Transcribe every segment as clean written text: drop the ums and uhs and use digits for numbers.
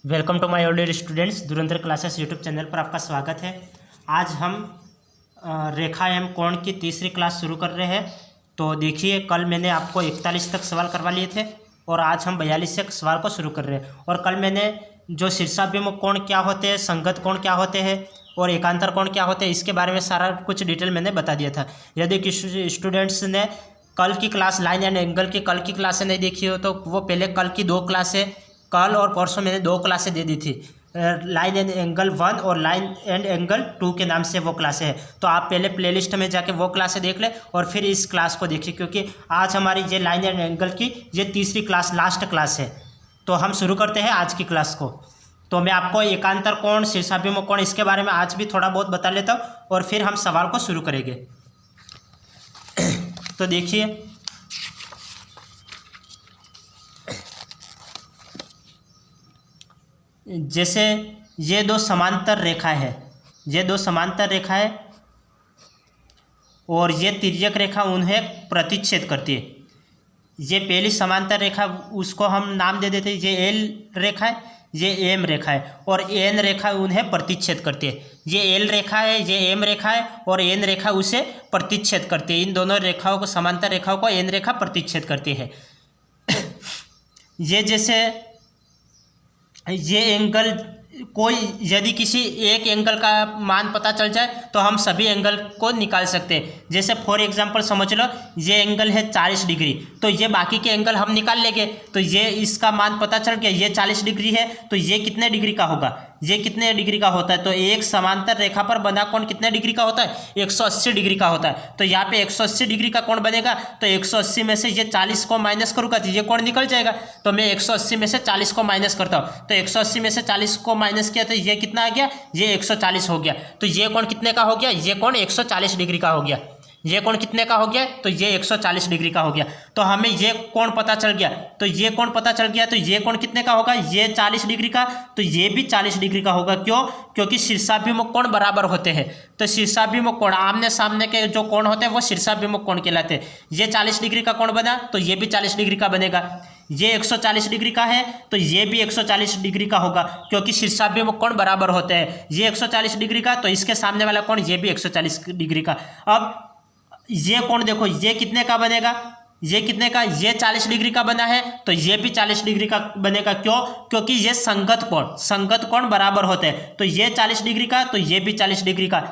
Welcome to my all students. Dhurandhar classes YouTube channel पर आपका स्वागत है। आज हम रेखा एवं कोण की तीसरी क्लास शुरू कर रहे हैं। तो देखिए, कल मैंने आपको 41 तक सवाल करवा लिए थे और आज हम 42 से सवाल को शुरू कर रहे हैं। और कल मैंने जो शीर्षाभिमुख कोण क्या होते हैं, संगत कोण क्या होते हैं और एकांतर कोण क्या होते हैं, इसके बारे में सारा कुछ डिटेल मैंने बता दिया था। यदि किसी स्टूडेंट्स ने कल की क्लास लाइन एंड एंगल की कल की क्लासें नहीं देखी हो तो वो पहले कल की 2 क्लासें, कल और परसों मैंने 2 क्लासें दे दी थी, लाइन एंड एंगल 1 और लाइन एंड एंगल 2 के नाम से वो क्लासें हैं। तो आप पहले प्लेलिस्ट में जाके वो क्लासें देख लें और फिर इस क्लास को देखिए, क्योंकि आज हमारी ये लाइन एंड एंगल की ये तीसरी क्लास, लास्ट क्लास है। तो हम शुरू करते हैं आज की क्लास को। तो मैं आपको एकांतर कोण, शीर्षाभिमुख कोण, इसके बारे में आज भी थोड़ा बहुत बता लेता हूँ और फिर हम सवाल को शुरू करेंगे। तो देखिए, जैसे ये 2 समांतर रेखा है, ये 2 समांतर रेखा है और ये तिर्यक रेखा उन्हें प्रतिच्छेद करती है। ये पहली समांतर रेखा, उसको हम नाम दे देते हैं, ये एल रेखा है, ये एम रेखा है और एन रेखा उन्हें प्रतिच्छेद करती है। ये एल रेखा है, ये एम रेखा है और एन रेखा उसे प्रतिच्छेद करती है। इन दोनों रेखाओं को, समांतर रेखाओं को एन रेखा प्रतिच्छेद करती है। ये जैसे ये एंगल, कोई यदि किसी एक एंगल का मान पता चल जाए तो हम सभी एंगल को निकाल सकते हैं। जैसे फॉर एग्जांपल समझ लो, ये एंगल है 40 डिग्री, तो ये बाकी के एंगल हम निकाल लेंगे। तो ये इसका मान पता चल गया, ये 40 डिग्री है, तो ये कितने डिग्री का होगा, ये कितने डिग्री का होता है। तो एक समांतर रेखा पर बना कोण कितने डिग्री का होता है, 180 डिग्री का होता है। तो यहाँ पे 180 डिग्री का कोण बनेगा, तो 180 में से ये 40 को माइनस करूँगा तो ये कोण निकल जाएगा। तो मैं 180 में से 40 को माइनस करता हूँ, तो 180 में से 40 को माइनस किया तो ये कितना आ गया, ये 140 हो गया। तो ये कोण कितने का हो गया, ये कोण 140 डिग्री का हो गया। ये कोण कितने का हो गया, तो ये 140 डिग्री का हो गया। तो हमें ये कोण पता चल गया, तो ये कोण पता चल गया, तो ये कोण कितने का होगा, ये 40 डिग्री का, तो ये भी 40 डिग्री का होगा। क्यों? क्योंकि शीर्षाभिमुख कोण बराबर होते हैं। तो शीर्षाभिमुख कोण, आमने सामने के जो कोण होते हैं वो शीर्षाभिमुख कोण कहलाते हैं। ये 40 डिग्री का कोण बना तो ये भी 40 डिग्री का बनेगा। ये 140 डिग्री का है तो ये भी 140 डिग्री का होगा, क्योंकि शीर्षाभिमुख कोण बराबर होते हैं। ये 140 डिग्री का, तो इसके सामने वाला कोण ये भी 140 डिग्री का। अब ये कोण देखो, ये कितने का बनेगा, ये कितने का, ये 40 डिग्री का बना है, तो ये भी 40 डिग्री का बनेगा। क्यों? क्योंकि ये संगत कोण बराबर होते हैं। तो ये 40 डिग्री का, तो ये भी 40 डिग्री का,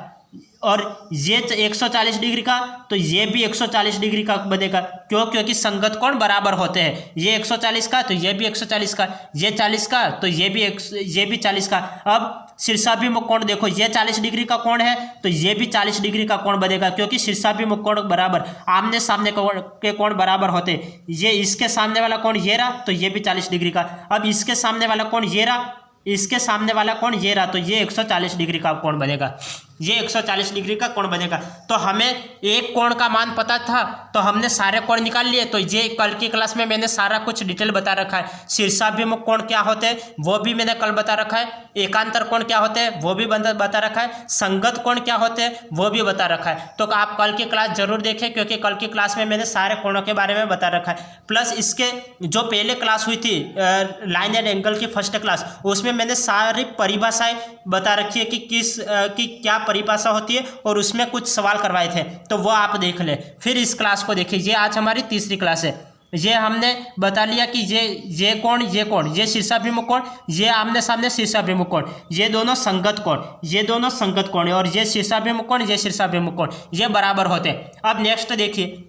और ये 140 डिग्री का, तो ये भी 140 डिग्री का बनेगा। क्यों? क्योंकि संगत कोण बराबर होते हैं। ये 140 का, तो ये भी 140 का, ये 40 का, तो ये भी 40 का। अब शीर्षाभिमुख कोण देखो, ये 40 डिग्री का कोण है, तो ये भी 40 डिग्री का कोण बनेगा, क्योंकि शीर्षाभिमुख कोण बराबर, आमने सामने के कोण बराबर होते हैं। ये इसके सामने वाला कोण ये रहा, तो ये भी 40 डिग्री का। अब इसके सामने वाला कोण ये रहा, इसके सामने वाला कोण ये रहा, तो ये 140 डिग्री का कोण बनेगा, ये 140 डिग्री का कोण बनेगा। तो हमें एक कोण का मान पता था, तो हमने सारे कोण निकाल लिए। तो ये कल की क्लास में मैंने सारा कुछ डिटेल बता रखा है। शीर्षाभिमुख कोण क्या होते हैं वो भी मैंने कल बता रखा है, एकांतर कोण क्या होते हैं वो भी बता रखा है, संगत कोण क्या होते हैं वो भी बता रखा है। तो आप कल की क्लास जरूर देखें, क्योंकि कल की क्लास में मैंने सारे कोणों के बारे में बता रखा है। प्लस इसके जो पहले क्लास हुई थी लाइन एंड एंगल की फर्स्ट क्लास, उसमें मैंने सारी परिभाषाएं बता रखी है कि क्या परिभाषा होती है, और उसमें कुछ सवाल करवाए थे, तो वो आप देख लें। फिर इस क्लास को देखिए, ये आज हमारी तीसरी क्लास है। ये हमने बता लिया कि ये कोण, ये शीर्षाभिमुख कोण, ये आमने सामने शीर्षाभिमुख कोण, ये दोनों संगत कोण, ये दोनों संगत कोण है, और ये शीर्षाभिमुख कोण, ये शीर्षाभिमुख कोण, ये बराबर होते हैं। अब नेक्स्ट देखिए,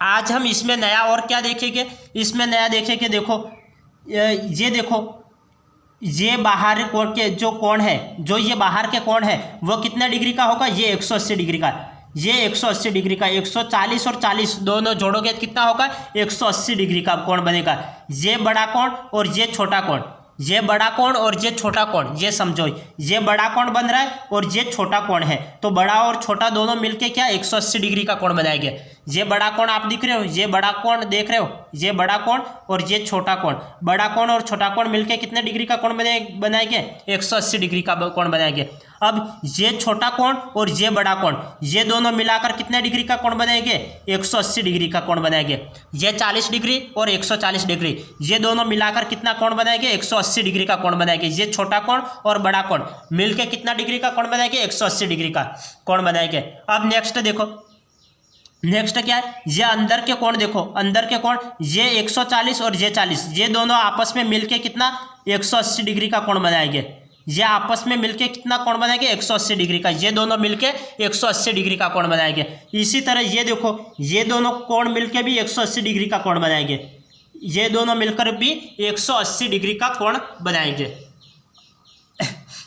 आज हम इसमें नया और क्या देखेंगे, इसमें नया देखेंगे, देखो ये देखो, ये बाहर कोण के जो कोण है, जो ये बाहर के कोण है वो कितने डिग्री का होगा, ये 180 डिग्री का, ये 180 डिग्री का। 140 और 40 दोनों जोड़ोगे कितना होगा, 180 डिग्री का कोण बनेगा। ये बड़ा कोण और ये छोटा कोण, ये बड़ा कोण और ये छोटा कोण, ये समझो, ये बड़ा कोण बन रहा है और ये छोटा कोण है, तो बड़ा और छोटा दोनों मिलके क्या 180 डिग्री का कोण बनाएंगे। ये बड़ा कोण आप दिख रहे हो, ये बड़ा कोण देख रहे हो, ये बड़ा कोण और ये छोटा कोण, बड़ा कोण और छोटा कोण मिलके कितने डिग्री का कोण बनाएंगे? 180 डिग्री का कोण बनाएंगे। अब ये छोटा कोण और ये बड़ा कोण, ये दोनों मिलाकर कितने डिग्री का कोण बनाएंगे? 180 डिग्री का कोण बनाएंगे। ये 40 डिग्री और 140 डिग्री, ये दोनों मिलाकर कितना कोण बनाएंगे? 180 डिग्री का कोण बनाएंगे। ये छोटा कोण और बड़ा कोण मिलके कितना डिग्री का कोण बनाएंगे? 180 डिग्री का कोण बनाएंगे। अब नेक्स्ट देखो, नेक्स्ट क्या है? ये अंदर के कोण देखो, अंदर के कोण ये 140 और ये 40, ये दोनों आपस में मिलके कितना? 180 डिग्री का कोण बनाएंगे। ये आपस में मिलके कितना कोण बनाएंगे? 180 डिग्री का, ये दोनों मिलके 180 डिग्री का कोण बनाएंगे। इसी तरह ये देखो, ये दोनों कोण मिलके भी 180 डिग्री का कोण बनाएंगे, ये दोनों मिलकर भी 180 डिग्री का कोण बनाएंगे।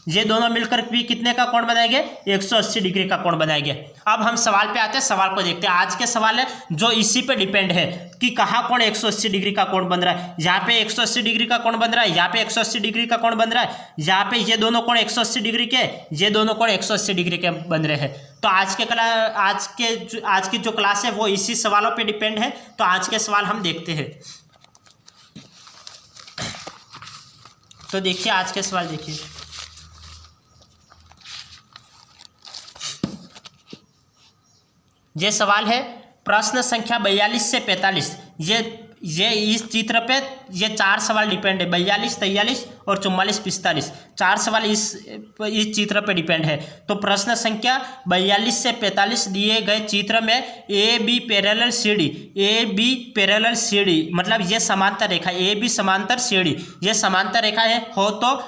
ये दोनों मिलकर भी कितने का कोण बनाएंगे? 180 डिग्री का कोण बनाएंगे। अब हम सवाल पे आते हैं, सवाल को देखते हैं। आज के सवाल है जो इसी पे डिपेंड है कि कहाँ कोण 180 डिग्री का कोण बन रहा है। यहाँ पे 180 डिग्री का कोण बन रहा है, यहाँ पे 180 डिग्री का कोण बन रहा है, यहाँ पे ये दोनों कोण 180 डिग्री के, ये दोनों कोण 180 डिग्री के बन रहे हैं। तो आज की जो क्लास है वो इसी सवालों पे डिपेंड है। तो आज के सवाल हम देखते हैं। तो देखिए आज के सवाल देखिए, ये सवाल है प्रश्न संख्या 42 से 45। ये इस चित्र पे ये 4 सवाल डिपेंड है, 42, 43 और 44, 45, 4 सवाल इस चित्र पे डिपेंड है। तो प्रश्न संख्या 42 से 45 दिए गए चित्र में A B parallel C D, A B parallel C D मतलब ये समांतर रेखा, ए बी समांतर सी डी, ये समांतर रेखा है हो। तो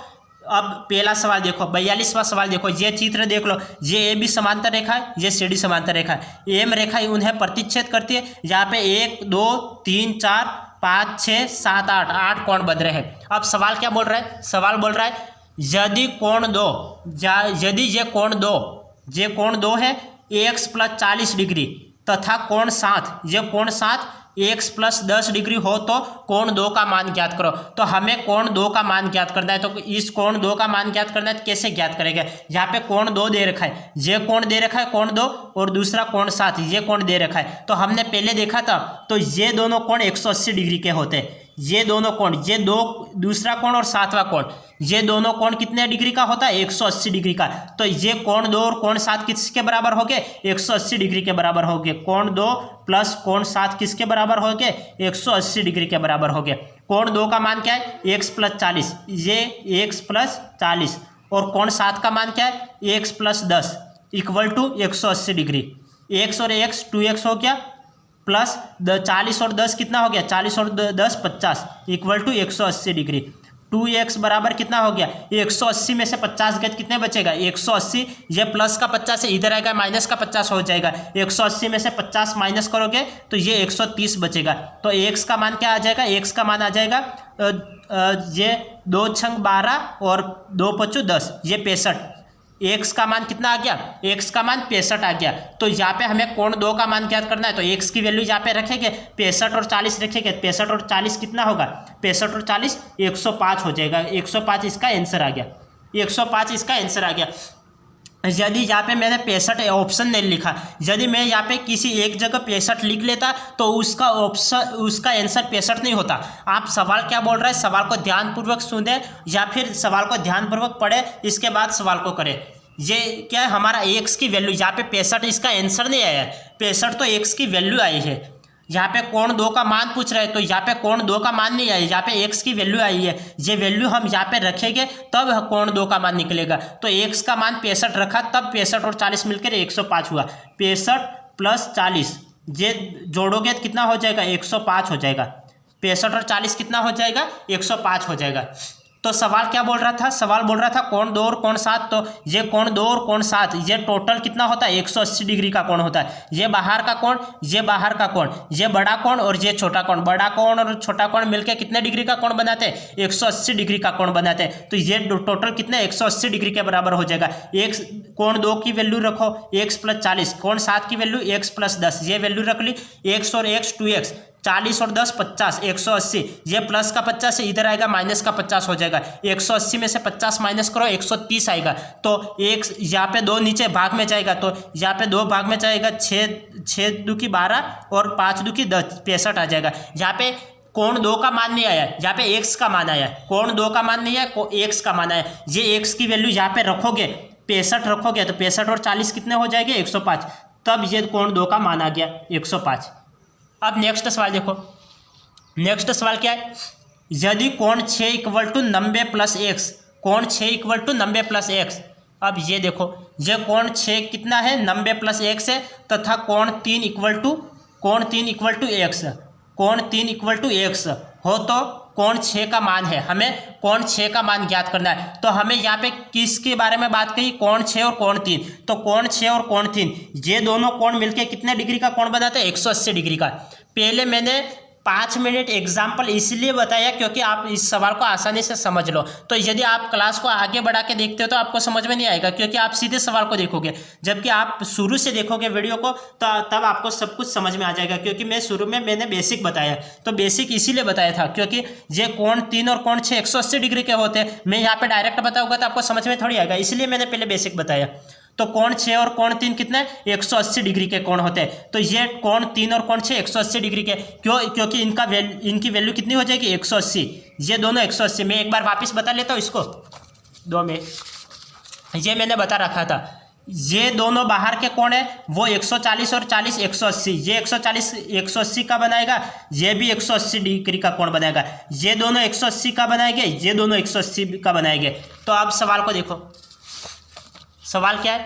अब पहला सवाल देखो, 42वां सवाल देखो, ये चित्र देख लो, ये ए बी समांतर रेखा है, ये सी डी समांतर रेखा है। एम रेखा उन्हें प्रतिच्छेद करती है। यहाँ पे 1 2 3 4 5 6 7 8 कोण बन रहे हैं। अब सवाल क्या बोल रहा है? सवाल बोल रहा है यदि कोण दो, यदि ये कोण दो है x + 40 डिग्री तथा कोण 7, ये कोण 7 x + 10 डिग्री हो तो कोण 2 का मान ज्ञात करो। तो हमें कोण 2 का मान ज्ञात करना है। तो इस कोण 2 का मान ज्ञात करना है, तो कैसे ज्ञात करेंगे? यहाँ पे कोण 2 दे रखा है, ये कोण दे रखा है कोण 2 और दूसरा कोण 7, ये कोण दे रखा है। तो हमने पहले देखा था, तो ये दोनों कोण 180 डिग्री के होते हैं। ये दोनों कोण, ये दूसरा कोण और 7वां कोण, ये दोनों कोण कितने डिग्री का होता है? 180 डिग्री का। तो ये कोण 2 और कोण 7 किसके बराबर हो गए? 180 डिग्री के बराबर हो गए। कोण 2 प्लस कोण 7 किसके बराबर हो गए? 180 डिग्री के बराबर हो गए। कोण 2 का मान क्या है? x + 40, ये x + 40 और कोण 7 का मान क्या है? x + 10 = 180 degree. x और x 2x हो गया प्लस 40 और 10 कितना हो गया? 40 और 10 50 = 180 डिग्री। 2x बराबर कितना हो गया? 180 में से 50 गए कितने बचेगा? 180, ये प्लस का 50 है, इधर आएगा माइनस का 50 हो जाएगा। 180 में से 50 माइनस करोगे तो ये 130 बचेगा। तो x का मान क्या आ जाएगा? x का मान आ जाएगा ये 2 × 12 और 2 × 5 10, ये 65। x का मान कितना आ गया? x का मान 65 आ गया। तो यहाँ पे हमें कोण 2 का मान ज्ञात करना है। तो x की वैल्यू यहाँ पे रखेंगे, 65 और 40 रखेंगे। 65 और 40 कितना होगा? 65 और 40 105 हो जाएगा। 105 इसका आंसर आ गया, 105 इसका आंसर आ गया। यदि यहाँ पे मैंने 65 ऑप्शन नहीं लिखा, यदि मैं यहाँ पे किसी एक जगह 65 लिख लेता तो उसका आंसर 65 नहीं होता। आप सवाल क्या बोल रहे हैं, सवाल को ध्यानपूर्वक सुने या फिर सवाल को ध्यानपूर्वक पढ़े, इसके बाद सवाल को करें। ये क्या है? हमारा x की वैल्यू, यहाँ पे 65 इसका आंसर नहीं आया है, 65 तो x की वैल्यू आई है। यहाँ पे कोण 2 का मान पूछ रहे हैं, तो यहाँ पे कोण 2 का मान नहीं आया, यहाँ पे x की वैल्यू आई है। ये वैल्यू हम यहाँ पे रखेंगे तब कोण 2 का मान निकलेगा। तो x का मान 65 रखा, तब 65 और 40 मिलकर 105 हुआ। 65 + 40 ये जोड़ोगे तो कितना हो जाएगा? 105 हो जाएगा। 65 और 40 कितना हो जाएगा? 105 हो जाएगा। तो सवाल क्या बोल रहा था? सवाल बोल रहा था कोण 2 और कोण 7। तो ये कोण 2 और कोण 7 ये टोटल कितना होता है? 180 डिग्री का कोण होता है। ये बाहर का कोण, ये बाहर का कोण, ये बड़ा कोण और ये छोटा कोण, बड़ा कोण और छोटा कोण मिलकर कितने डिग्री का कोण बनाते हैं? 180 डिग्री का कोण बनाते हैं। तो ये टोटल कितने? 180 डिग्री के बराबर हो जाएगा। कोण 2 की वैल्यू रखो x + 40, कोण 7 की वैल्यू x + 10, ये वैल्यू रख ली। x और x 2x, 40 और 10 50, 180। ये प्लस का 50 है, इधर आएगा माइनस का 50 हो जाएगा। 180 में से 50 माइनस करो, 130 आएगा। तो एक यहाँ पे 2 नीचे भाग में जाएगा, तो यहाँ पे 2 भाग में जाएगा, 6 दू की 12 और 5 दू की 10, 65 आ जाएगा। यहाँ पे कोण 2 का मान नहीं आया, यहाँ पे x का मान आया। कोण 2 का मान नहीं आया, x का मान आया। ये x की वैल्यू यहाँ पे रखोगे, 65 रखोगे, तो 65 और 40 कितने हो जाएंगे, 105। तब ये कोण 2 का मान आ गया 105। अब नेक्स्ट सवाल देखो। नेक्स्ट सवाल क्या है, यदि कोण 6 इक्वल टू 90 प्लस एक्स, कोण 6 इक्वल टू 90 प्लस एक्स। अब ये देखो, ये कोण 6 कितना है, 90 प्लस एक्स है, तथा कोण 3 इक्वल टू एक्स, कोण 3 इक्वल टू एक्स हो तो कोण 6 का मान है। हमें कोण 6 का मान ज्ञात करना है। तो हमें यहाँ पे किसके बारे में बात कही, कोण 6 और कोण 3। तो कोण 6 और कोण 3 ये दोनों कोण मिलके कितने डिग्री का कोण बनाते हैं, 180 डिग्री का। पहले मैंने 5 मिनट एग्जाम्पल इसलिए बताया क्योंकि आप इस सवाल को आसानी से समझ लो। तो यदि आप क्लास को आगे बढ़ा के देखते हो तो आपको समझ में नहीं आएगा, क्योंकि आप सीधे सवाल को देखोगे। जबकि आप शुरू से देखोगे वीडियो को तो तब आपको सब कुछ समझ में आ जाएगा, क्योंकि मैं शुरू में मैंने बेसिक बताया। तो बेसिक इसीलिए बताया था क्योंकि ये कोण 3 और कोण 6 180 डिग्री के होते हैं। मैं यहाँ पे डायरेक्ट बताऊंगा तो आपको समझ में थोड़ी आएगा, इसलिए मैंने पहले बेसिक बताया। तो कोण 6 और कोण 3 कितने, 180 डिग्री के कोण होते हैं। तो ये कोण 3 और कोण 6 180 डिग्री के, क्योंकि इनकी वैल्यू कितनी हो जाएगी, 180। ये दोनों 180। मैं एक बार वापस बता लेता हूँ इसको 2 में। ये मैंने बता रखा था, ये दोनों बाहर के कोण है वो 140 और 40 180। ये 140 180 का बनाएगा, ये भी 180 डिग्री का कोण बनाएगा। ये दोनों 180 का बनाएंगे, ये दोनों 180 का बनाएंगे। तो अब सवाल को देखो, सवाल क्या है,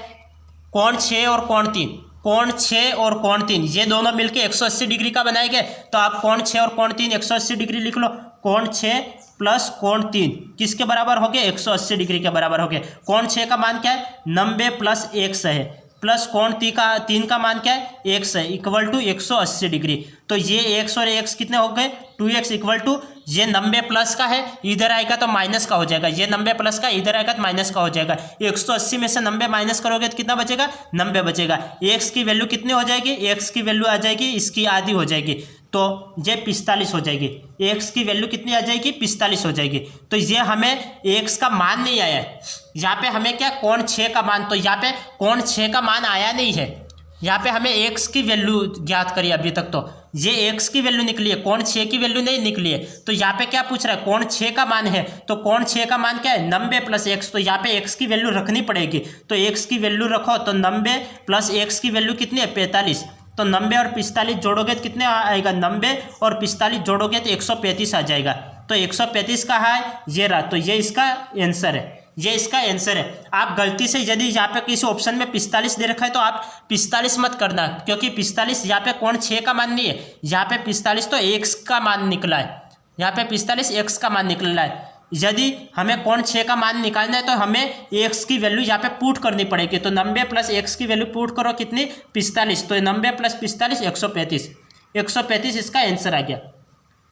कोण 6 और कोण 3, कोण 6 और कोण 3 ये दोनों मिलके 180 डिग्री का बनाएंगे। तो आप कोण 6 और कोण 3 180 डिग्री लिख लो। कोण 6 प्लस कोण 3 किसके बराबर हो गए, 180 डिग्री के बराबर हो गए। कोण 6 का मान क्या है, 90 प्लस एक्स है, प्लस कोण 3 का मान क्या है, एक्स है, इक्वल टू 180 डिग्री। तो ये एक्स और एक्स कितने हो गए, 2x इक्वल टू, ये 90 प्लस का है, इधर आएगा तो माइनस का हो जाएगा। ये 90 प्लस का, इधर आएगा तो माइनस का हो जाएगा। 180 में से 90 माइनस करोगे तो कितना बचेगा, 90 बचेगा। एक्स की वैल्यू कितनी हो जाएगी, एक्स की वैल्यू आ जाएगी इसकी आधी हो जाएगी, तो ये 45 हो जाएगी। एक्स की वैल्यू कितनी आ जाएगी, 45 हो जाएगी। तो ये हमें एक्स का मान नहीं आया है, यहाँ पे हमें क्या, कोण 6 का मान। तो यहाँ पे कोण 6 का मान आया नहीं है, यहाँ पे हमें एक्स की वैल्यू ज्ञात करी अभी तक। तो ये एक्स की वैल्यू निकली है, कोण 6 की वैल्यू नहीं निकली है। तो यहाँ पे क्या पूछ रहा है, कोण 6 का मान है, तो कोण 6 का मान क्या है, 90 प्लस एक्स। तो यहाँ पे एक्स की वैल्यू रखनी पड़ेगी, तो एक्स की वैल्यू रखो। तो 90 प्लस एक्स की वैल्यू कितनी है, 45। तो 90 और 45 जोड़ोगे तो कितने आएगा, 90 और 45 जोड़ोगे तो 135 आ जाएगा। तो 135 का है ये रहा, तो ये इसका आंसर है, ये इसका आंसर है। आप गलती से यदि यहाँ पे किसी ऑप्शन में 45 दे रखा है तो आप 45 मत करना, क्योंकि 45 यहाँ पे कोण 6 का मान नहीं है, यहाँ पे 45 तो एक्स का मान निकला है, यहाँ पे 45 एक्स का मान निकला है। यदि हमें कोण 6 का मान निकालना है तो हमें एक्स की वैल्यू यहाँ पे पुट करनी पड़ेगी। तो 90 प्लस एक्स की वैल्यू पुट करो कितनी, 45। तो 90 प्लस 45 135, 135 इसका आंसर आ गया,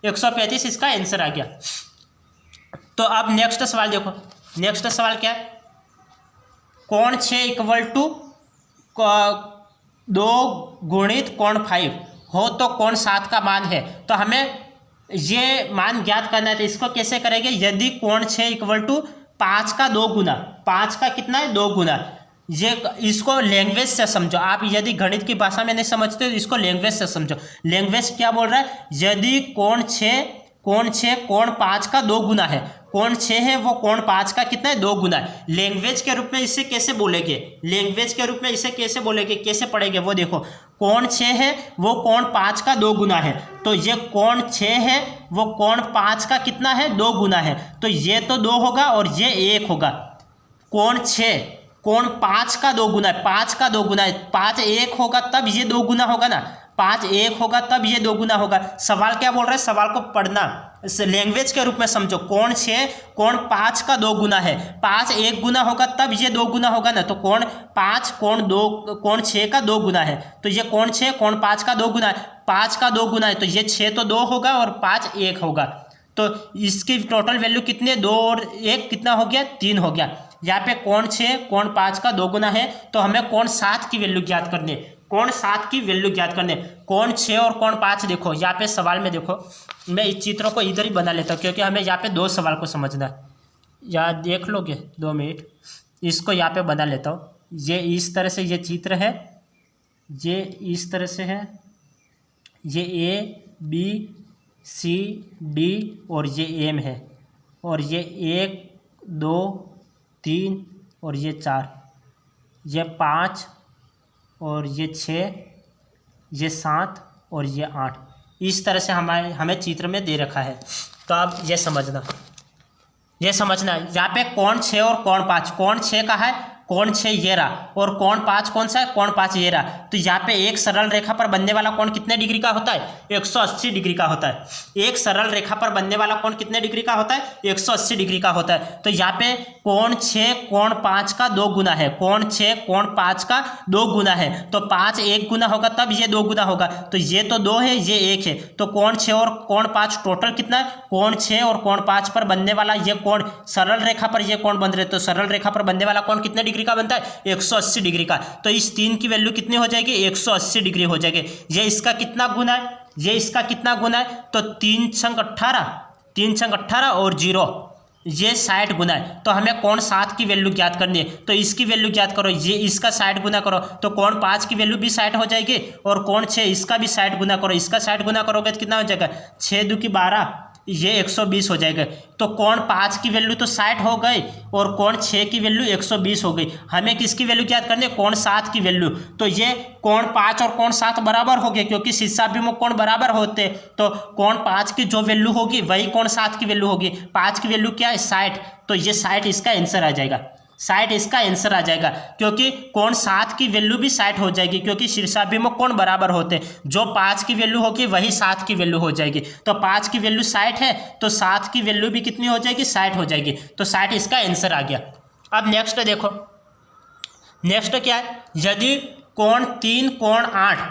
135 इसका आंसर आ गया। तो अब नेक्स्ट सवाल देखो, नेक्स्ट सवाल क्या है, कोण 6 इक्वल टू 2 गुणित कोण 5 हो तो कोण 7 का मान है। तो हमें ये मान ज्ञात करना है, तो इसको कैसे करेंगे, यदि कोण 6 इक्वल टू 5 का 2 गुना, 5 का कितना है, 2 गुना। ये इसको लैंग्वेज से समझो आप, यदि गणित की भाषा में नहीं समझते तो इसको लैंग्वेज से समझो। लैंग्वेज क्या बोल रहा है, यदि कोण 6 कोण 5 का 2 गुना है, कोण 6 है वो कोण 5 का कितना है, 2 गुना है। लैंग्वेज के रूप में इसे कैसे बोलेंगे, लैंग्वेज के रूप में इसे कैसे बोलेंगे, कैसे पढ़ेंगे वो देखो। कोण 6 है वो कोण 5 का 2 गुना है, तो ये कोण 6 है वो कोण 5 का कितना है, 2 गुना है। तो ये तो 2 होगा और ये 1 होगा। कोण 6 कोण 5 का 2 गुना है, 5 का 2 गुना है, 5 1 होगा तब ये 2 गुना होगा ना, 5 1 होगा तब ये 2 गुना होगा। सवाल क्या बोल रहा है, सवाल को पढ़ना, लैंग्वेज के रूप में समझो। कोण 6 कोण 5 का 2 गुना है, 5 1 गुना होगा तब ये 2 गुना होगा ना। तो कोण 5 कोण 6 का 2 गुना है, तो ये कोण 6 कोण 5 का 2 गुना है, 5 का 2 गुना है, तो ये 6 तो 2 होगा और 5 1 होगा। तो इसकी टोटल वैल्यू कितनी है, 2 और 1 कितना हो गया, 3 हो गया। यहाँ पे कोण 6 कोण 5 का 2 गुना है, तो हमें कोण 7 की वैल्यू ज्ञात करनी है, कोण 7 की वैल्यू ज्ञात करनी है। कोण 6 और कोण 5 देखो यहाँ पे सवाल में देखो, मैं इस चित्रों को इधर ही बना लेता हूँ क्योंकि हमें यहाँ पे दो सवाल को समझना है। यहाँ देख लोगे 2 मिनट, इसको यहाँ पे बना लेता हूँ। ये इस तरह से ये चित्र है, ये इस तरह से है, ये A B C D और ये M है, और ये 1 2 3 और ये 4, ये 5 और ये 6, ये 7 और ये 8। इस तरह से हमें चित्र में दे रखा है। तो अब ये समझना यहाँ पे कोण 6 और कोण 5, कोण 6 का है, कोण 6 ये रहा, और कोण 5 कौन सा है, कोण 5 ये रहा। तो यहाँ पे एक सरल रेखा पर बनने वाला कोण कितने डिग्री का होता है, 180 डिग्री का होता है। एक सरल रेखा पर बनने वाला कोण कितने डिग्री का होता है, 180 डिग्री का होता है। तो यहाँ पे कोण 6 कोण 5 का 2 गुना है, कोण 6 कोण 5 का 2 गुना है। तो 5 1 गुना होगा तब ये 2 गुना होगा, तो ये तो 2 है, ये 1 है। तो कोण 6 और कोण 5 टोटल कितना है, कोण 6 और कोण 5 पर बनने वाला ये कोण, सरल रेखा पर ये कोण बन रहे, तो सरल रेखा पर बनने वाला कोण कितने डिग्री का बनता है, 180 डिग्री का। तो इस 3 की वैल्यू कितनी हो जाएगी, 180 डिग्री हो जाएगी। ये इसका कितना गुना है, ये इसका कितना गुना है, तो 3 छंग 18 और 0, ये 60 गुना है। तो हमें कोण 7 की वैल्यू ज्ञात करनी है, तो इसकी वैल्यू ज्ञात करो, ये इसका 60 गुना करो तो कोण 5 की वैल्यू भी 60 हो जाएगी, और कोण 6 इसका भी 60 गुना करो, इसका 60 गुना करोगे तो कितना हो जाएगा, 6 2 की 12, ये 120 हो जाएगा। तो कोण 5 की वैल्यू तो 60 हो गई और कोण 6 की वैल्यू 120 हो गई। हमें किसकी वैल्यू ज्ञात करनी है, कोण 7 की वैल्यू। तो ये कोण 5 और कोण 7 बराबर हो गए, क्योंकि शीर्षाभिमुख कोण बराबर होते, तो कोण 5 की जो वैल्यू होगी वही कोण 7 की वैल्यू होगी। 5 की वैल्यू क्या है, 60, तो ये 60 इसका आंसर आ जाएगा, 60 इसका आंसर आ जाएगा, क्योंकि कोण 7 की वैल्यू भी 60 हो जाएगी, क्योंकि शीर्षाभिमुख कोण बराबर होते हैं। जो 5 की वैल्यू होगी वही 7 की वैल्यू हो जाएगी। तो 5 की वैल्यू 60 है, तो 7 की वैल्यू भी कितनी हो जाएगी, 60 हो जाएगी। तो 60 इसका आंसर आ गया। अब नेक्स्ट देखो, नेक्स्ट क्या है, यदि कोण 3 कोण 8,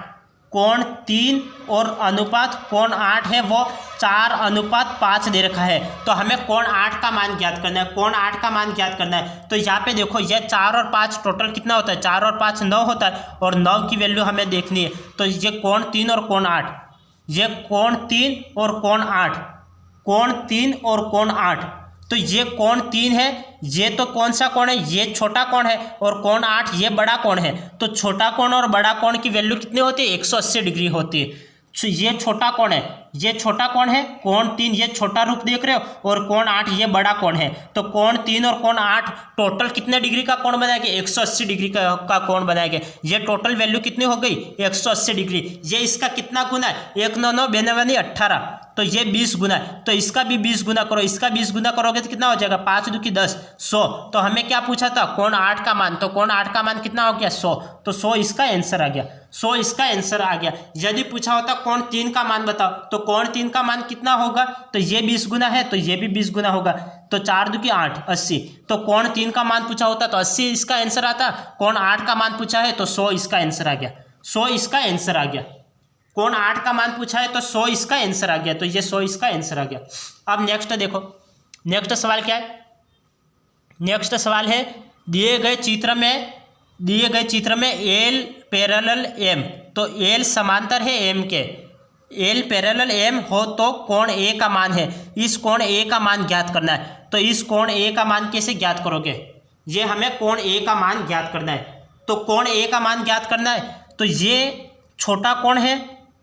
कोण 3 और अनुपात कोण 8 है वो 4:5 दे रखा है, तो हमें कोण 8 का मान ज्ञात करना है, कोण 8 का मान ज्ञात करना है। तो यहाँ पे देखो, ये 4 और 5 टोटल कितना होता है, 4 और 5 9 होता है, और 9 की वैल्यू हमें देखनी है। तो ये कोण 3 और कोण 8, ये कोण 3 और कोण 8, कोण 3 और कोण 8, तो ये कोण 3 है, ये तो कौन सा कोण है, ये छोटा कोण है, और कोण 8 ये बड़ा कोण है। तो छोटा कोण और बड़ा कोण की वैल्यू कितनी होती है, 180 डिग्री होती है। ये छोटा कोण है, ये छोटा कोण है, कोण 3 ये छोटा रूप देख रहे हो, और कोण 8 ये बड़ा कोण है। तो कोण 3 और कोण 8 टोटल कितने डिग्री का कोण बनाएंगे, 180 डिग्री का कोण बनाएंगे। ये टोटल वैल्यू कितनी हो गई, 180 डिग्री। ये इसका कितना गुना है, 1 9 9 92 18, तो ये 20 गुना है। तो इसका भी 20 गुना करो, इसका 20 गुना करोगे तो कितना हो जाएगा, 5 2 की 10 100। तो हमें क्या पूछा था, कोण 8 का मान, तो कोण 8 का मान कितना हो गया, 100। तो 100 इसका आंसर आ गया, 100 इसका आंसर आ गया। यदि पूछा होता कोण 3 का मान बताओ, तो कोण 3 का मान कितना होगा, तो ये 20 गुना है, तो ये भी 20 गुना होगा, तो 4 2 की 8 80। तो कोण 3 का मान पूछा होता तो 80 इसका आंसर आता, कोण 8 का मान पूछा है तो 100 इसका आंसर आ गया, 100 इसका आंसर आ गया। कोण 8 का मान पूछा है तो 100 इसका आंसर आ गया, तो ये 100 इसका आंसर आ गया। अब नेक्स्ट देखो, नेक्स्ट सवाल क्या है, नेक्स्ट सवाल है, दिए गए चित्र में एल पैरेलल एम, तो एल समांतर है एम के, एल पैरेलल एम हो तो कोण ए का मान है, इस कोण ए का मान ज्ञात करना है। तो इस कोण ए का मान कैसे ज्ञात करोगे, ये हमें कोण ए का मान ज्ञात करना है। तो कोण ए का मान ज्ञात करना है, तो ये छोटा कोण है,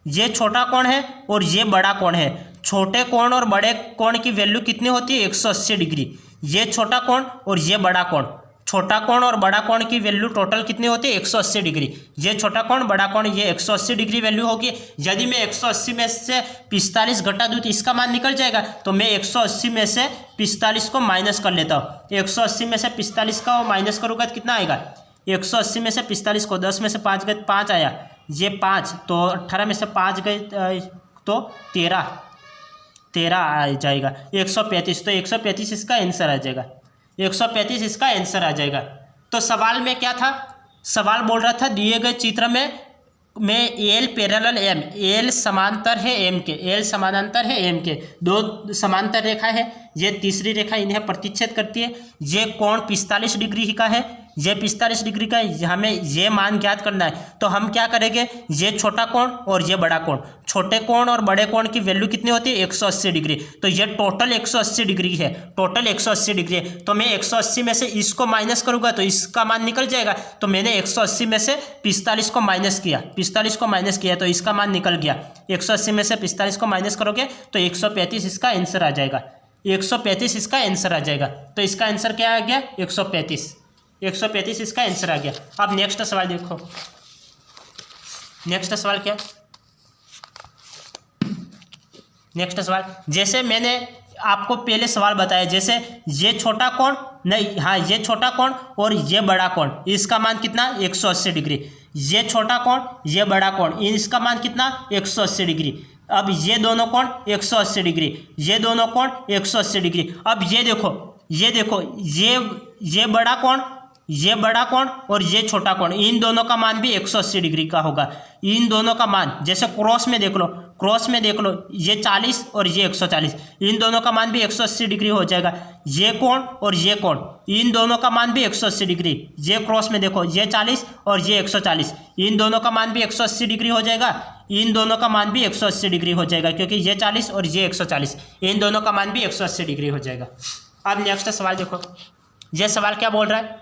ये छोटा कोण है, और ये बड़ा कोण है। छोटे कोण और बड़े कोण की वैल्यू कितनी होती है, 180 डिग्री। ये छोटा कोण और ये बड़ा कोण, छोटा कोण और बड़ा कोण की वैल्यू टोटल कितनी होती है, 180 डिग्री। ये छोटा कोण बड़ा कोण ये 180 डिग्री वैल्यू होगी। यदि मैं 180 में से 45 घटा दूँ तो इसका मान निकल जाएगा, तो मैं 180 में से 45 को माइनस कर लेता हूँ। 180 में से 45 का माइनस करूँगा तो कितना आएगा, 180 में से 45 को 10 में से 5 गए 5 आया, ये 5, तो 18 में से 5 गए तो 13 आ जाएगा, 135। तो 135 इसका आंसर आ जाएगा, 135 इसका आंसर आ जाएगा। तो सवाल में क्या था, सवाल बोल रहा था दिए गए चित्र में एल पैरेलल एम, एल समांतर है एम के, एल समानांतर है एम के, दो समांतर रेखा है, ये तीसरी रेखा इन्हें प्रतिच्छेद करती है। ये कोण 45 डिग्री का है, ये 45 डिग्री का है, हमें ये मान ज्ञात करना है। तो हम क्या करेंगे, ये छोटा कोण और ये बड़ा कोण, छोटे कोण और बड़े कोण की वैल्यू कितनी होती है 180 डिग्री। तो ये टोटल 180 डिग्री है, टोटल 180 डिग्री है। तो मैं 180 में से इसको माइनस करूँगा तो इसका मान निकल जाएगा। तो मैंने 180 में से 45 को माइनस किया, 45 को माइनस किया तो इसका मान निकल गया। 180 में से 45 को माइनस करोगे तो 135 इसका आंसर आ जाएगा। 135 इसका आंसर आ जाएगा। तो इसका आंसर क्या आ गया 135, 135 इसका आंसर आ गया। अब नेक्स्ट सवाल देखो, नेक्स्ट सवाल क्या, नेक्स्ट सवाल जैसे मैंने आपको पहले सवाल बताया, जैसे ये छोटा कोण नहीं, हाँ ये छोटा कोण और ये बड़ा कोण, इसका मान कितना 180 डिग्री। ये छोटा कोण ये बड़ा कोण, इसका मान कितना 180 डिग्री। अब ये दोनों कोण 180 डिग्री, ये दोनों कोण 180 डिग्री। अब ये देखो, ये देखो, ये बड़ा कोण, ये बड़ा कोण और ये छोटा कोण, इन दोनों का मान भी 180 डिग्री का होगा। इन दोनों का मान जैसे क्रॉस में देख लो, क्रॉस में देख लो, ये 40 और ये 140, इन दोनों का मान भी 180 डिग्री हो जाएगा। ये कोण और ये कोण, इन दोनों का मान भी 180 डिग्री। ये क्रॉस में देखो, ये 40 और ये 140, इन दोनों का मान भी 180 डिग्री हो जाएगा। इन दोनों का मान भी 180 डिग्री हो जाएगा, क्योंकि ये 40 और ये 140, इन दोनों का मान भी 180 डिग्री हो जाएगा। अब नेक्स्ट सवाल देखो, ये सवाल क्या बोल रहा है,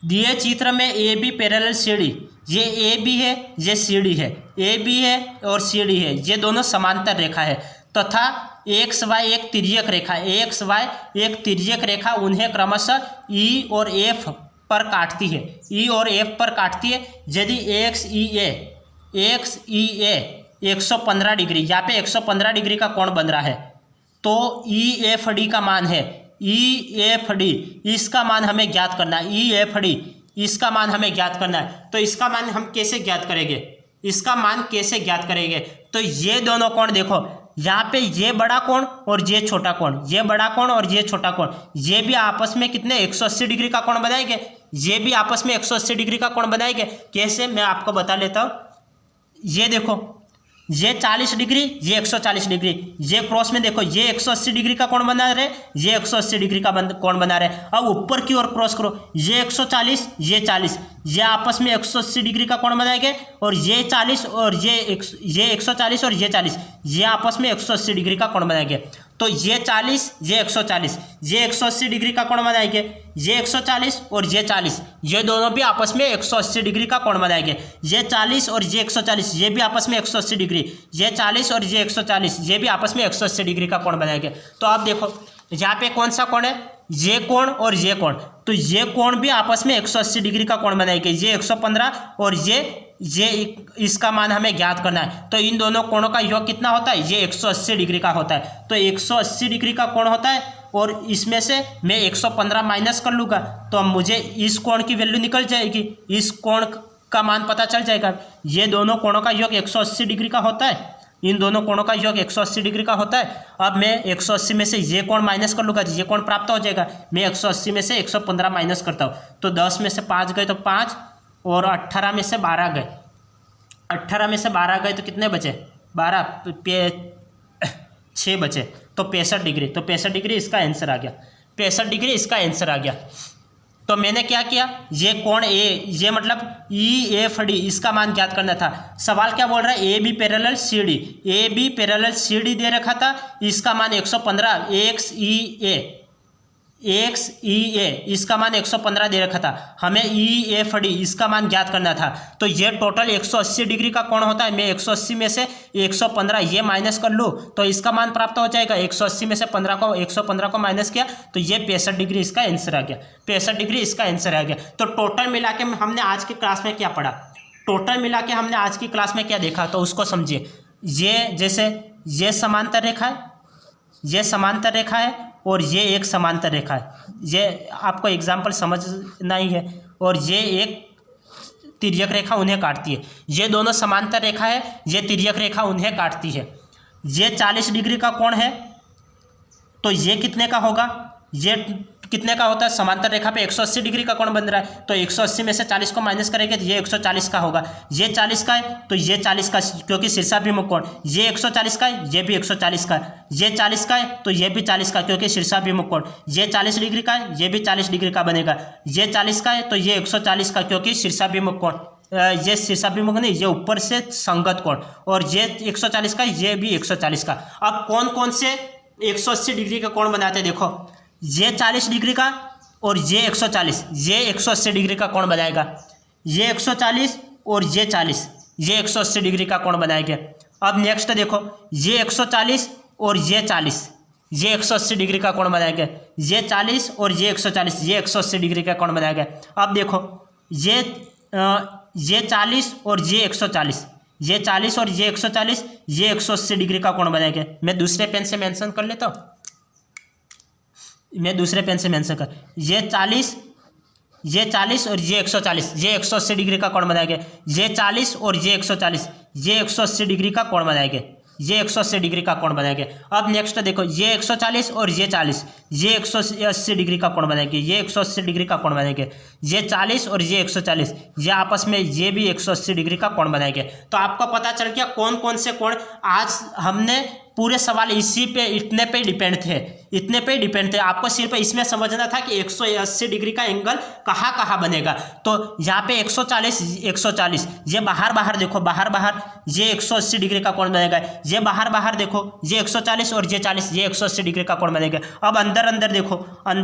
दिए चित्र में A B parallel C D, ये ए बी है, ये सी डी है, ए बी है और सी डी है, ये दोनों समांतर रेखा है तथा एक्स वाई एक तिर्यक रेखा, एक्स वाई एक तिर्यक रेखा उन्हें क्रमशः ई और एफ पर काटती है, ई और एफ पर काटती है। यदि एक्स ई ए 115 डिग्री, यहाँ पे 115 डिग्री का कोण बन रहा है, तो ई एफ डी का मान है, ई एफ डी, इसका मान हमें ज्ञात करना है। ई एफ डी इसका मान हमें ज्ञात करना है। तो इसका मान हम कैसे ज्ञात करेंगे, इसका मान कैसे ज्ञात करेंगे, तो ये दोनों कोण देखो, यहाँ पे ये बड़ा कोण और ये छोटा कोण, ये बड़ा कोण और ये छोटा कोण, ये भी आपस में कितने 180 डिग्री का कोण बनाएंगे, ये भी आपस में 180 डिग्री का कोण बनाएंगे। कैसे, मैं आपको बता लेता हूँ। ये देखो, ये 40 डिग्री, ये 140 डिग्री, ये क्रॉस में देखो, ये 180 डिग्री का कोण बना रहे, ये 180 डिग्री का कोण बना रहे। अब ऊपर की ओर क्रॉस करो, ये 140, ये 40, ये आपस में 180 डिग्री का कोण बनाएंगे, और ये 40 और ये 140 और ये 40, ये आपस में 180 डिग्री का कोण बनाएंगे। तो ये 40, ये 140, ये 180 डिग्री का कोण बनाएंगे, ये 140 और ये 40, ये दोनों भी आपस में 180 डिग्री का कोण बनाएंगे। ये 40 और ये 140, ये भी आपस में 180 डिग्री, ये 40 और ये 140, ये भी आपस में 180 डिग्री का कोण बनाएंगे। तो आप देखो यहाँ पे कौन सा कोण है, ये कोण और ये कोण, तो ये कोण भी आपस में 180 डिग्री का कोण बनाएंगे। ये 115 और ये इसका मान हमें ज्ञात करना है। तो इन दोनों कोणों का योग कितना होता है, ये 180 डिग्री का होता है। तो 180 डिग्री का कोण होता है, और इसमें से मैं 115 माइनस कर लूँगा तो मुझे इस कोण की वैल्यू निकल जाएगी, इस कोण का मान पता चल जाएगा। ये दोनों कोणों का योग 180 डिग्री का होता है, इन दोनों कोणों का योग 180 डिग्री का होता है। अब मैं 180 में से ये कोण माइनस कर लूँगा तो ये कोण प्राप्त हो जाएगा। मैं 180 में से 115 माइनस करता हूँ, तो 10 में से 5 गए तो 5, और 18 में से 12 गए, 18 में से 12 गए तो कितने बचे, 12, 6 बचे, तो 65 डिग्री। तो 65 डिग्री इसका आंसर आ गया, 65 डिग्री इसका आंसर आ गया। तो मैंने क्या किया, ये कोण ए, ये मतलब ई एफ डी, इसका मान ज्ञात करना था। सवाल क्या बोल रहा है, A B parallel C D, A B parallel C D दे रखा था, इसका मान 115, एक्स ई ए इसका मान 115 दे रखा था। हमें ई एफ डी इसका मान ज्ञात करना था। तो ये टोटल 180 डिग्री का कोण होता है। मैं 180 में से 115 ये माइनस कर लूँ तो इसका मान प्राप्त हो जाएगा। 180 में से 115 को माइनस किया तो ये 65 डिग्री इसका आंसर आ गया, 65 डिग्री इसका आंसर आ गया। तो टोटल मिला के हमने आज की क्लास में क्या पढ़ा, टोटल मिला के हमने आज की क्लास में क्या देखा, तो उसको समझिए। ये जैसे ये समांतर रेखा है, ये समांतर रेखा है, और ये एक समांतर रेखा है, ये आपको एग्जाम्पल समझना ही है। और ये एक तिर्यक रेखा उन्हें काटती है। ये दोनों समांतर रेखा है, ये तिर्यक रेखा उन्हें काटती है। ये 40 डिग्री का कोण है, तो ये कितने का होगा, ये कितने का होता है, समांतर रेखा पे 180 डिग्री का कोण बन रहा है, तो 180 में से 40 को माइनस करेंगे तो ये 140 का होगा। ये 40 का है तो ये 40 का, क्योंकि शीर्षाभिमुख कोण। ये 140 का है, ये भी 140 का है। ये 40 का है तो ये भी 40 का, क्योंकि शीर्षाभिमुख कोण। ये 40 डिग्री का है, ये भी 40 डिग्री का बनेगा। ये 40 का है तो ये 140 का, क्योंकि शीर्षाभिमुख कोण। ये शीर्षाभिमुख नहीं, ये ऊपर से संगत कोण। और ये 140 का, ये भी 140 का। अब कौन कौन से 180 डिग्री का कोण बनाते हैं, देखो ये 40 डिग्री का और ये 140, ये 180 डिग्री का कोण बनाएगा। ये 140 और ये 40, ये 180 डिग्री का कोण बनाएंगे। अब नेक्स्ट देखो, ये 140 और ये 40, ये 180 डिग्री का कोण बनाएंगे। ये 40 और ये 140, ये 180 डिग्री का कोण बनाएंगे। अब देखो ये 40 और ये 140, ये 40 और ये 140, ये 180 डिग्री का कोण बनाएंगे। मैं दूसरे पेन से मेंशन कर लेता हूँ, मैं दूसरे पेन से मेंशन कर, ये 40 और ये 140, ये 180 डिग्री का कोण बनाएंगे। ये 40 और ये 140, ये 180 डिग्री का कोण बनाएंगे। ये 180 डिग्री का कोण बनाएंगे। अब नेक्स्ट देखो, ये 140 और ये 40, ये 180 डिग्री का कोण बनाएंगे। ये 180 डिग्री का कोण बनाएंगे। ये 40 और ये 140, ये आपस में ये भी 180 डिग्री का कोण बनाएंगे। तो आपको पता चल गया कौन कौन से कोण। आज हमने पूरे सवाल इसी पे, इतने पे डिपेंड थे, इतने पे डिपेंड थे। आपको सिर्फ इसमें समझना था कि 180 डिग्री का एंगल कहाँ कहाँ बनेगा। तो यहाँ पे 140, ये बाहर देखो, बाहर ये 180 डिग्री का कोण बनेगा। ये बाहर देखो, ये 140 और ये 40, ये 180 डिग्री का कोण बनेगा। अब अंदर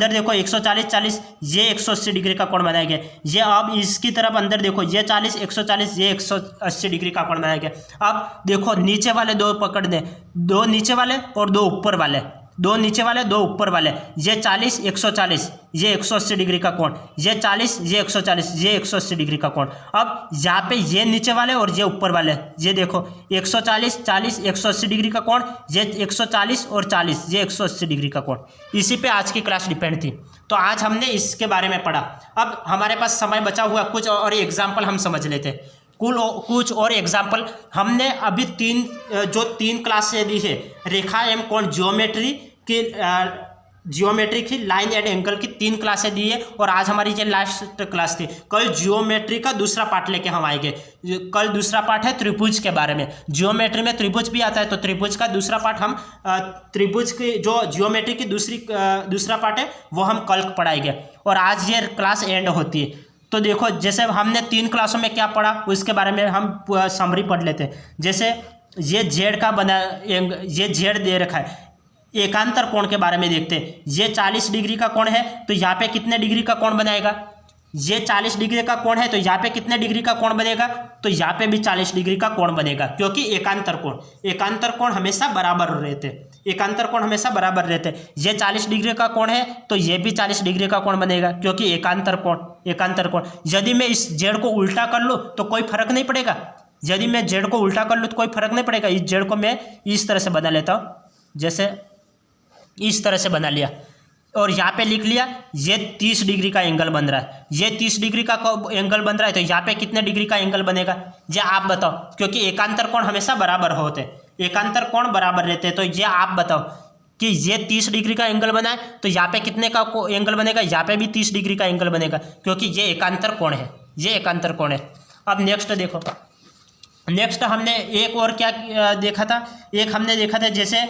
देखो 140, ये 180 डिग्री का कोण बनाएंगे। ये अब इसकी तरफ अंदर देखो, ये 40, 140, ये 180 डिग्री का कोण बनाएंगे। अब देखो नीचे वाले दो पकड़ दें, दो नीचे वाले और दो ऊपर वाले, दो नीचे वाले दो ऊपर वाले। ये 40, 140, ये 180 डिग्री का कोण। ये 40, ये 140, ये 180 डिग्री का कोण। अब यहाँ पे ये नीचे वाले और ये ऊपर वाले, ये देखो 140, 40, 180 डिग्री का कोण। ये 140 और 40, ये 180 डिग्री का कोण। इसी पे आज की क्लास डिपेंड थी। तो आज हमने इसके बारे में पढ़ा। अब हमारे पास समय बचा हुआ, कुछ और एग्जाम्पल हम समझ लेते हैं। कुछ और एग्जाम्पल हमने अभी तीन क्लासें दी है, रेखा एवं कोण, जियोमेट्री की लाइन एंड एंगल की 3 क्लासें दी है। और आज हमारी ये लास्ट क्लास थी। कल जियोमेट्री का दूसरा पार्ट लेके हम आएंगे। कल दूसरा पार्ट है त्रिभुज के बारे में। जियोमेट्री में त्रिभुज भी आता है, तो त्रिभुज का दूसरा पार्ट हम त्रिभुज की जो जियोमेट्री की दूसरा पार्ट है वो हम कल पढ़ाएंगे। और आज ये क्लास एंड होती है। तो देखो जैसे हमने 3 क्लासों में क्या पढ़ा उसके बारे में हम समरी पढ़ लेते हैं। जैसे ये जेड का बना, ये जेड दे रखा है। एकांतर कोण के बारे में देखते हैं। ये 40 डिग्री का कोण है तो यहाँ पे कितने डिग्री का कोण बनेगा। ये 40 डिग्री का कोण है तो यहाँ पे कितने डिग्री का कोण बनेगा, तो यहाँ पे भी 40 डिग्री का कोण बनेगा, क्योंकि एकांतर कोण हमेशा बराबर रहते हैं। एकांतर कोण हमेशा बराबर रहते हैं। ये 40 डिग्री का कोण है तो ये भी 40 डिग्री का कोण बनेगा, क्योंकि एकांतर कोण। यदि मैं इस जेड को उल्टा कर लूँ तो कोई फर्क नहीं पड़ेगा। यदि मैं जेड को उल्टा कर लूँ तो कोई फर्क नहीं पड़ेगा। इस जेड को मैं इस तरह से बना लेता हूँ, जैसे इस तरह से बना लिया और यहाँ पे लिख लिया ये 30 डिग्री का एंगल बन रहा है। ये 30 डिग्री का एंगल बन रहा है तो यहाँ पे कितने डिग्री का एंगल बनेगा, ये आप बताओ, क्योंकि एकांतर कोण हमेशा बराबर होते हैं, एकांतर कोण बराबर रहते हैं। तो ये आप बताओ कि ये 30 डिग्री का एंगल बना है तो यहाँ पे कितने का एंगल बनेगा, यहाँ पे भी 30 डिग्री का एंगल बनेगा, क्योंकि ये एकांतर कोण है, ये एकांतर कोण है। अब नेक्स्ट देखो, नेक्स्ट हमने एक और क्या देखा था, एक हमने देखा था जैसे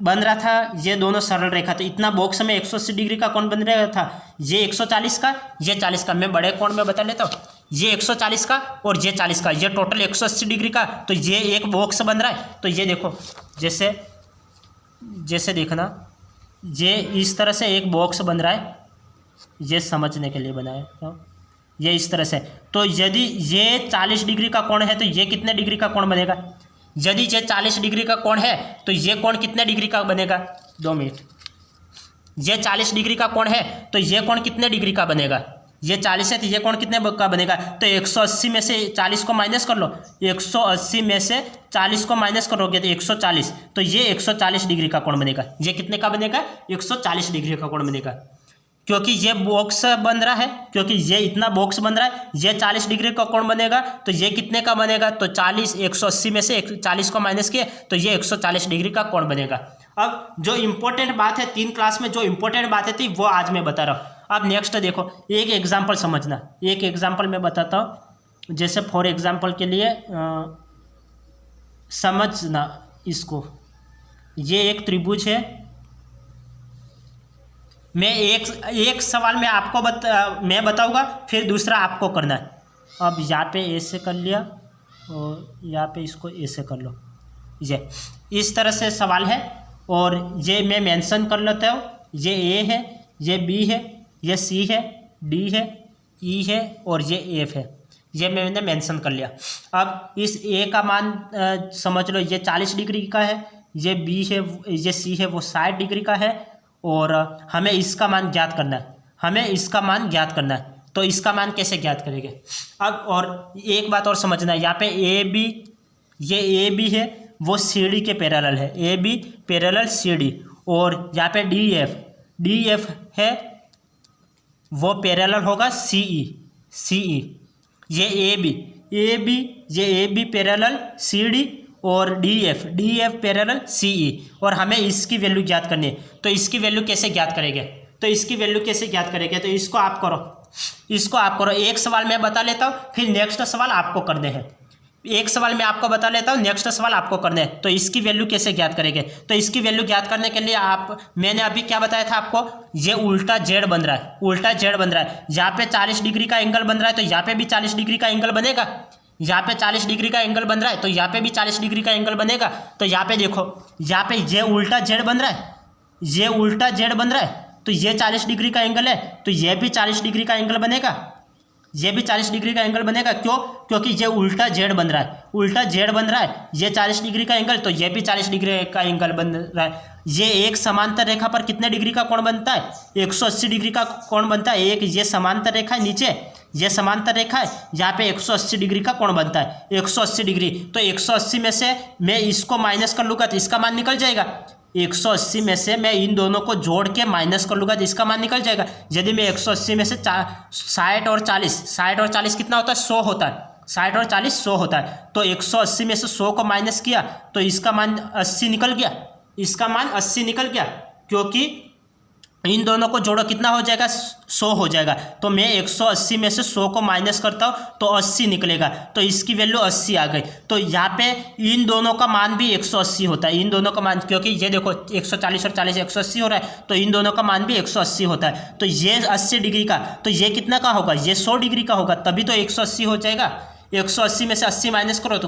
बन रहा था ये दोनों सरल रेखा, तो इतना बॉक्स में 180 डिग्री का कोण बन रहा था। ये 140 का, ये 40 का। मैं बड़े कोण में बता लेता हूँ, ये 140 का और ये 40 का, ये टोटल 180 डिग्री का। तो ये एक बॉक्स बन रहा है। तो ये देखो जैसे देखना, ये इस तरह से एक बॉक्स बन रहा है, ये समझने के लिए बनाया तो ये इस तरह से। तो यदि ये 40 डिग्री का कोण है तो ये कितने डिग्री का कोण बनेगा। यदि ये 40 डिग्री का कोण है तो ये कोण कितने डिग्री का बनेगा, 2 मिनट। ये 40 डिग्री का कोण है तो ये कोण कितने डिग्री का बनेगा, ये 40 है तो ये कोण कितने का बनेगा। तो 180 में से 40 को माइनस कर लो, 180 में से 40 को माइनस करोगे तो 140, तो ये 140 डिग्री का कोण बनेगा। ये कितने का बनेगा, 140 डिग्री का कोण बनेगा, क्योंकि ये बॉक्स बन रहा है, क्योंकि ये इतना बॉक्स बन रहा है। ये 40 डिग्री का कोण बनेगा तो ये कितने का बनेगा, तो 40, 180 में से 40 को माइनस किए तो ये 140 डिग्री का कोण बनेगा। अब जो इम्पोर्टेंट बात है 3 क्लास में जो इम्पोर्टेंट बातें थी वो आज मैं बता रहा हूँ। अब नेक्स्ट देखो, एक एग्जाम्पल समझना, एक एग्जाम्पल मैं बताता हूँ। जैसे फॉर एग्जाम्पल के लिए समझना इसको, ये एक त्रिभुज है। मैं एक सवाल में आपको मैं बताऊंगा, फिर दूसरा आपको करना है। अब यहाँ पे ऐसे कर लिया और यहाँ पे इसको ऐसे कर लो, ये इस तरह से सवाल है। और ये मैं मेंशन कर लेता हूँ, ये ए है, ये बी है, ये सी है, डी है, ई है और ये एफ है, ये मैंने मेंशन कर लिया। अब इस ए का मान समझ लो ये 40 डिग्री का है, ये बी है, ये सी है वो 60 डिग्री का है, और हमें इसका मान ज्ञात करना है, हमें इसका मान ज्ञात करना है। तो इसका मान कैसे ज्ञात करेंगे? अब और एक बात और समझना है, यहाँ पे ए बी, ये ए बी है वो सी डी के पैरेलल है, A B parallel C D. और यहाँ पे डी एफ है वो पैरेलल होगा सी ई। ये ए बी ये A B parallel C D और D F parallel C E. और हमें इसकी वैल्यू ज्ञात करनी है। तो इसकी वैल्यू कैसे ज्ञात करेंगे? तो इसको आप करो, एक सवाल मैं बता लेता हूँ, फिर नेक्स्ट सवाल आपको करने हैं। एक सवाल मैं आपको बता लेता हूँ, नेक्स्ट सवाल आपको करने हैं। तो इसकी वैल्यू कैसे ज्ञात करेंगे? तो इसकी वैल्यू ज्ञात करने के लिए मैंने अभी क्या बताया था आपको, ये उल्टा जेड बन रहा है, यहाँ पे 40 डिग्री का एंगल बन रहा है, तो यहाँ पे भी 40 डिग्री का एंगल बनेगा। यहाँ पे 40 डिग्री का एंगल बन रहा है तो यहाँ पे भी 40 डिग्री का एंगल बनेगा। तो यहाँ पे देखो, यहाँ पे ये उल्टा जेड बन रहा है, तो ये 40 डिग्री का एंगल है, तो ये भी 40 डिग्री का एंगल बनेगा, क्यों? क्योंकि ये उल्टा जेड बन रहा है, ये 40 डिग्री का एंगल, तो ये भी 40 डिग्री का एंगल बन रहा है। ये एक समांतर रेखा पर कितने डिग्री का कोण बनता है? 180 डिग्री का कोण बनता है। एक ये समांतर रेखा है, नीचे ये समांतर रेखा है, यहाँ पे 180 डिग्री का कोण बनता है, 180 डिग्री। तो 180 में से मैं इसको माइनस कर लूँगा तो इसका मान निकल जाएगा। 180 में से मैं इन दोनों को जोड़ के माइनस कर लूँगा तो इसका मान निकल जाएगा। यदि मैं 180 में से 60 और 40 कितना होता है? 100 होता है। 60 और 40 100 होता है। तो 180 में से 100 को माइनस किया तो इसका मान 80 निकल गया, क्योंकि इन दोनों को जोड़ो कितना हो जाएगा? 100 हो जाएगा। तो मैं 180 में से 100 को माइनस करता हूँ तो 80 निकलेगा, तो इसकी वैल्यू 80 आ गई। तो यहाँ पे इन दोनों का मान भी 180 होता है, इन दोनों का मान, क्योंकि ये देखो 140 और 40 180 हो रहा है, तो इन दोनों का मान भी 180 होता है। तो ये 80 डिग्री का, तो ये कितना का होगा? ये 100 डिग्री का होगा, तभी तो 180 हो जाएगा। 180 में से 80 माइनस करो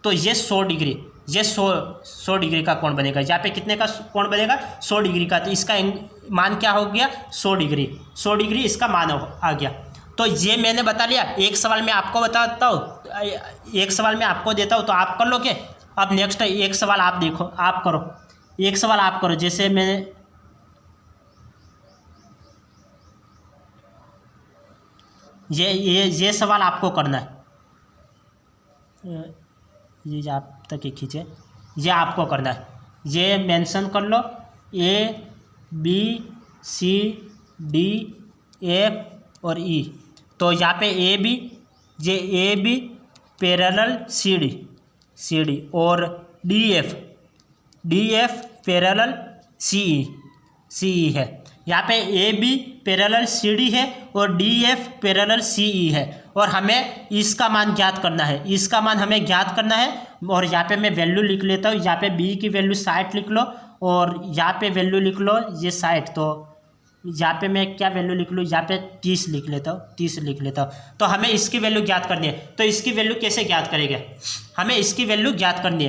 तो ये 100 डिग्री, ये 100 डिग्री का कोण बनेगा। यहाँ पे कितने का कोण बनेगा? 100 डिग्री का। तो इसका मान क्या हो गया? 100 डिग्री इसका मान आ गया। तो ये मैंने बता लिया। एक सवाल मैं आपको बताता हूँ, एक सवाल मैं आपको देता हूँ तो आप कर लोगे। अब नेक्स्ट एक सवाल आप देखो, आप करो। जैसे मैंने ये सवाल आपको करना है, ये आप तक ही खींचे, ये आपको करना है। ये मेंशन कर लो, A B C D F और ई। तो यहाँ पे A B parallel C D और D F parallel C E है। यहाँ पे A B parallel C D है और D F parallel C E है, और हमें इसका मान ज्ञात करना है। और यहाँ पे मैं वैल्यू लिख लेता हूँ, यहाँ पे बी की वैल्यू 60 लिख लो और यहाँ पे वैल्यू लिख लो ये 60। तो यहाँ पे मैं क्या वैल्यू लिख लूँ? यहाँ पे 30 लिख लेता हूँ। तो हमें इसकी वैल्यू ज्ञात करनी है। तो इसकी वैल्यू कैसे ज्ञात करेंगे? हमें इसकी वैल्यू ज्ञात करनी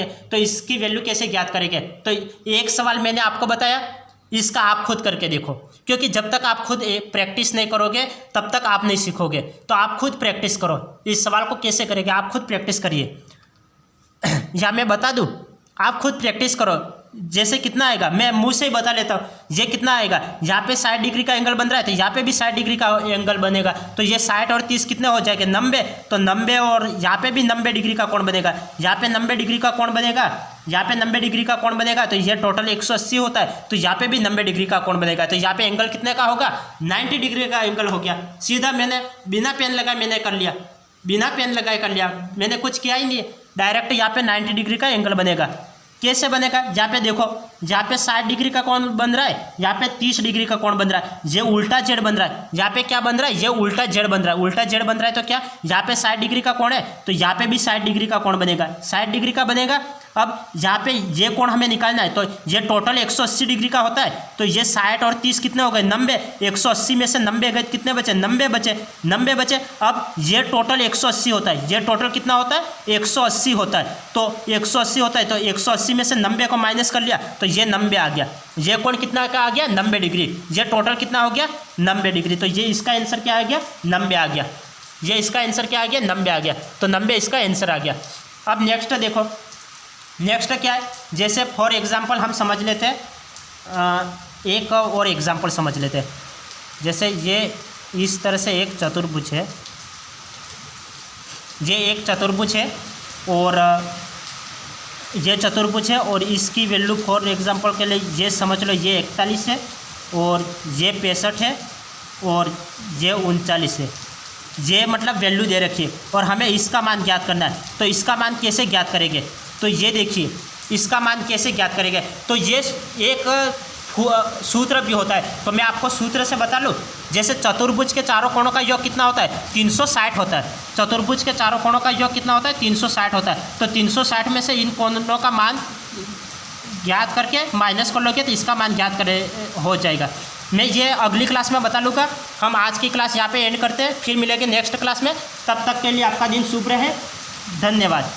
है, तो इसकी वैल्यू कैसे ज्ञात करेंगे? तो एक सवाल मैंने आपको बताया, इसका आप खुद करके देखो, क्योंकि जब तक आप खुद प्रैक्टिस नहीं करोगे तब तक आप नहीं सीखोगे। तो आप खुद प्रैक्टिस करो। इस सवाल को कैसे करेंगे आप खुद प्रैक्टिस करिए, या मैं बता दूं, आप खुद प्रैक्टिस करो। जैसे कितना आएगा मैं मुंह से ही बता लेता हूँ। ये कितना आएगा? यहाँ पे 60 डिग्री का एंगल बन रहा है तो यहाँ पे भी 60 डिग्री का एंगल बनेगा। तो ये 60 और 30 कितने हो जाएंगे? 90। तो 90 और यहाँ पे भी 90 डिग्री का कोण बनेगा, यहाँ पे 90 डिग्री का कोण बनेगा, तो ये टोटल 180 होता है। तो यहाँ पे भी 90 डिग्री का कोण बनेगा। तो यहाँ पे एंगल कितने का होगा? 90 डिग्री का एंगल हो गया। सीधा मैंने बिना पेन लगाए मैंने कर लिया, मैंने कुछ किया ही नहीं, डायरेक्ट यहाँ पे 90 डिग्री का एंगल बनेगा। कैसे बनेगा, यहाँ पे देखो, यहाँ पे 60 डिग्री का कोण बन रहा है, यहाँ पे 30 डिग्री का कोण बन रहा है, ये उल्टा जेड बन रहा है, यहाँ पे क्या बन रहा है, ये उल्टा जेड बन रहा है, उल्टा जेड बन रहा है तो क्या, यहाँ पे 60 डिग्री का कोण है तो यहाँ पे भी 60 डिग्री का कोण बनेगा, 60 डिग्री का बनेगा। अब यहाँ पे ये कोण हमें निकालना है, तो ये टोटल 180 डिग्री का होता है, तो ये 60 और 30 कितने हो गए, 90, 180 में से 90 गए, कितने बचे, 90 बचे, 90 बचे। अब ये टोटल 180 होता है, ये टोटल कितना होता है, 180 होता है, तो 180 होता है, तो 180 में से 90 को माइनस कर लिया तो ये 90 आ गया, ये कोण कितना का आ गया, 90 डिग्री, ये टोटल कितना हो गया, 90 डिग्री, तो ये इसका आंसर क्या आ गया, 90 आ गया, ये इसका आंसर क्या आ गया, 90 आ गया, तो 90 इसका आंसर आ गया। अब नेक्स्ट देखो, नेक्स्ट क्या है, जैसे फॉर एग्जांपल हम समझ लेते हैं, एक और एग्जांपल समझ लेते हैं। जैसे ये इस तरह से एक चतुर्भुज है, ये एक चतुर्भुज है और ये चतुर्भुज है और इसकी वैल्यू फॉर एग्जांपल के लिए ये समझ लो ये 41 है और ये 65 है और ये 39 है, ये मतलब वैल्यू दे रखी है और हमें इसका मान ज्ञात करना है। तो इसका मान कैसे ज्ञात करेंगे, तो ये देखिए इसका मान कैसे ज्ञात करेंगे, तो ये एक सूत्र भी होता है, तो मैं आपको सूत्र से बता लूँ। जैसे चतुर्भुज के चारों कोणों का योग कितना होता है, 360 होता है, चतुर्भुज के चारों कोणों का योग कितना होता है, 360 होता है, तो 360 में से इन कोणों का मान ज्ञात करके माइनस कर लोगे तो इसका मान ज्ञात करे हो जाएगा। मैं ये अगली क्लास में बता लूँगा। हम आज की क्लास यहाँ पे एंड करते हैं, फिर मिलेंगे नेक्स्ट क्लास में, तब तक के लिए आपका दिन शुभ रहे, धन्यवाद।